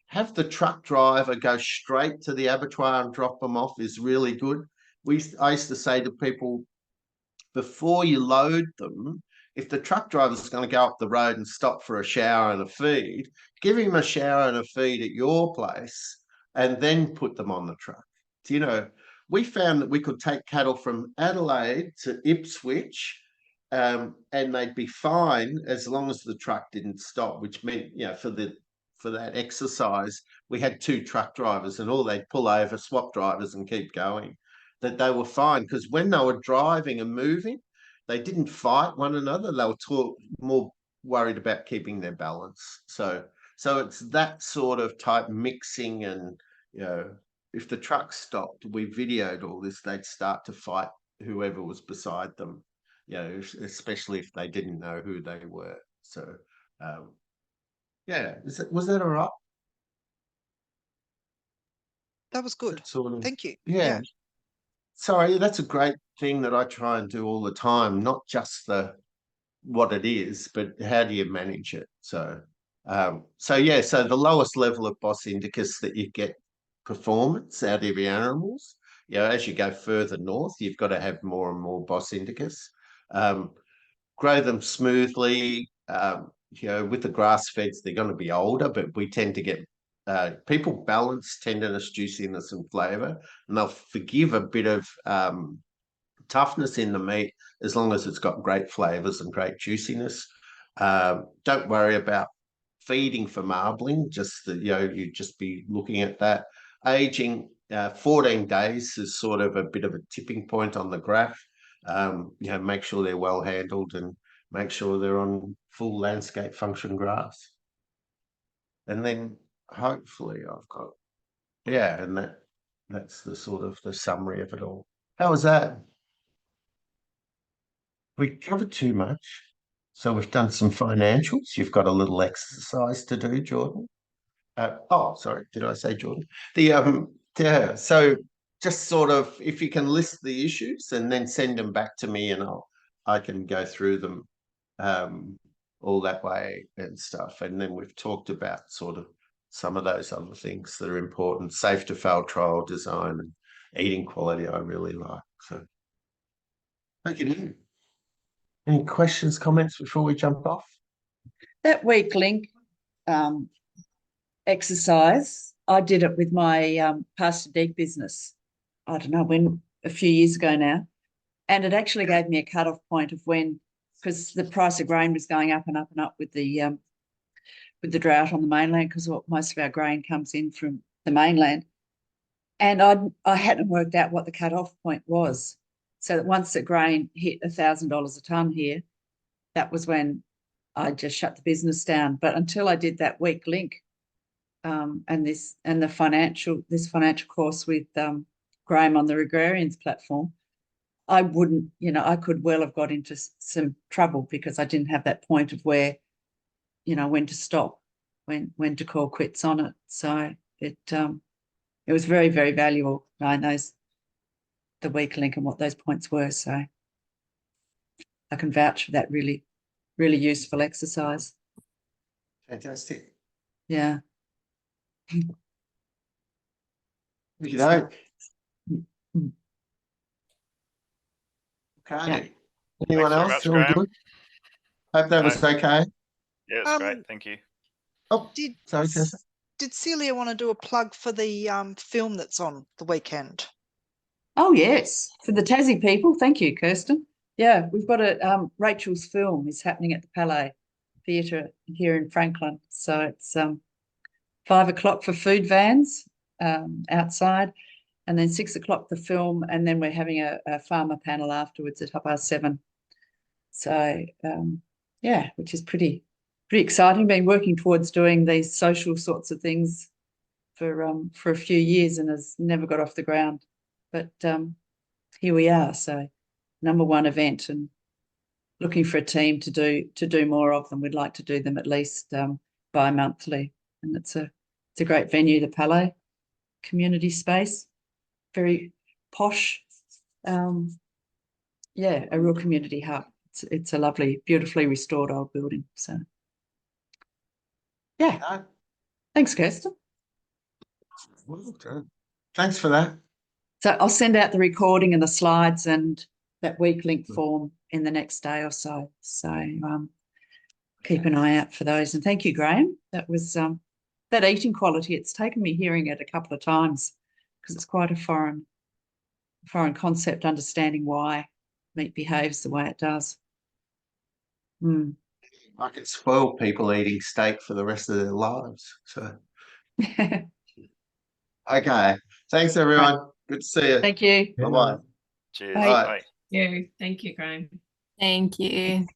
Have the truck driver go straight to the abattoir and drop them off is really good. I used to say to people, before you load them, if the truck driver's going to go up the road and stop for a shower and a feed, give him a shower and a feed at your place and then put them on the truck. You know, we found that we could take cattle from Adelaide to Ipswich and they'd be fine as long as the truck didn't stop, which meant, you know, for that exercise, we had 2 truck drivers and all they'd pull over, swap drivers and keep going. That they were fine because when they were driving and moving, they didn't fight one another. They were more worried about keeping their balance. So it's that sort of type mixing, and you know, if the truck stopped, we videoed all this, they'd start to fight whoever was beside them, you know, especially if they didn't know who they were. So yeah, was that all right? That was good. Sort of, Thank you. yeah. Sorry, that's a great thing that I try and do all the time, not just what it is, but how do you manage it? So yeah, so the lowest level of Bos Indicus that you get performance out of your animals, you know, as you go further north, you've got to have more and more Bos Indicus. Grow them smoothly. You know, with the grass feds, they're going to be older, but we tend to get people balance tenderness, juiciness, and flavour, and they'll forgive a bit of toughness in the meat as long as it's got great flavours and great juiciness. Don't worry about feeding for marbling. Just you know, you just be looking at that. Aging 14 days is sort of a bit of a tipping point on the graph. You know, make sure they're well handled and make sure they're on full landscape function grass. And then hopefully I've got, yeah, and that's the sort of the summary of it all. How was that? We covered too much. So we've done some financials. You've got a little exercise to do, Jordan. Oh, sorry, did I say Jordan? Yeah, so just sort of, if you can list the issues and then send them back to me, and I can go through them all that way and stuff. And then we've talked about sort of some of those other things that are important. Safe to fail trial design and eating quality I really like. So thank you. Any questions, comments before we jump off? That weak link exercise, I did it with my pasture deep business. I don't know when, a few years ago now, and it actually gave me a cutoff point of when, because the price of grain was going up and up and up with the drought on the mainland, because most of our grain comes in from the mainland, and I hadn't worked out what the cutoff point was. So that once the grain hit $1,000 a tonne here, that was when I just shut the business down. But until I did that weak link and this financial course with Graham on the Agrarians platform, I wouldn't, you know, I could well have got into some trouble because I didn't have that point of where, you know, when to stop, when to call quits on it. So it was very, very valuable, knowing the weak link and what those points were. So I can vouch for that really, really useful exercise. Fantastic. Yeah. You know. Mm. Okay. Yeah. Anyone Thanks very else? much, All Graham. good? Hope that was okay. Yeah, it's great. Thank you. Oh, Did sorry, Tessa. did Celia want to do a plug for the film that's on the weekend? Oh, yes. For the Tassie people. Thank you, Kirsten. Yeah, we've got Rachel's film is happening at the Palais Theatre here in Franklin. So it's 5 o'clock for food vans outside, and then 6 o'clock the film, and then we're having a farmer panel afterwards at 7:30. So yeah, which is pretty exciting. Been working towards doing these social sorts of things for a few years and has never got off the ground. But here we are. So #1 event, and looking for a team to do more of them. We'd like to do them at least bi-monthly, and it's a great venue, the Palais community space, very posh. Yeah, a real community hub. It's a lovely, beautifully restored old building. So, yeah. No, Thanks, Kirsten. well done. Thanks for that. So I'll send out the recording and the slides and that week link form in the next day or so. So keep an eye out for those. And thank you, Graham. That was that eating quality. It's taken me hearing it a couple of times because it's quite a foreign concept, understanding why meat behaves the way it does. I can spoil people eating steak for the rest of their lives. So, okay. Thanks, everyone. Good to see you. Thank you. Bye-bye. Cheers. Bye. Bye. Yeah, thank you, Graham. Thank you.